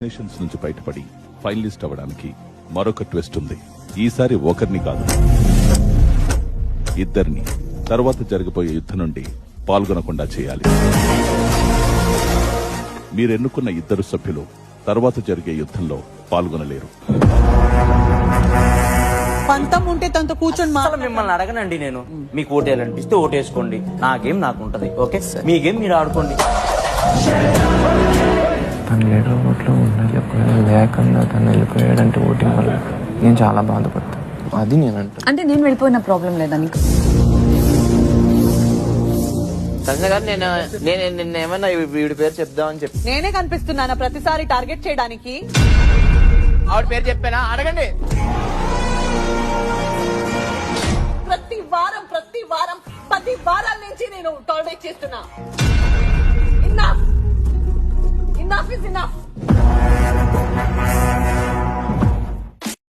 Nations నుంచి బయటపడి finalist అవ్వడానికి మరొక ట్విస్ట్ ఉంది. ఈసారి ఒకరిని కాదు, ఇద్దరిని తర్వాత జరగబోయే యుద్ధం నుండి పాల్గొనకుండా చేయాలి. మీరెన్నుకున్న ఇద్దరు సభ్యులు తర్వాత జరిగే యుద్ధంలో పాల్గొనలేరు. పంతం ఉంటే తనతో కూర్చొని అసలు మిమ్మల్ని అడగనండి నేను. మీకు ఓటేయాలనిపిస్తే ఓటేసుకోండి. నా గేమ్ నాకు ఉంటది. ఓకే, మీ గేమ్ మీరు ఆడుకోండి. తను లీడర్ ఓట్లో ఉండాలి, ఒకవేళ లేకుండా తను వెళ్ళిపోయాడంటే ఓటింగ్ వల్ల నేను చాలా బాధపడతాను. అది నేను అంటే నేను వెళ్ళిపోయిన ప్రాబ్లం లేదా నీకు? సంజయ్ గారు నేను ఏమన్నా వీడి పేరు చెప్దామని చెప్పి నేనే కనిపిస్తున్నానా ప్రతిసారి టార్గెట్ చేయడానికి? ఆవిడ పేరు చెప్పానా? అడగండి. ప్రతి వారం 10 వారాల నుంచి నేను టార్గెట్ చేస్తున్నా. Enough is enough.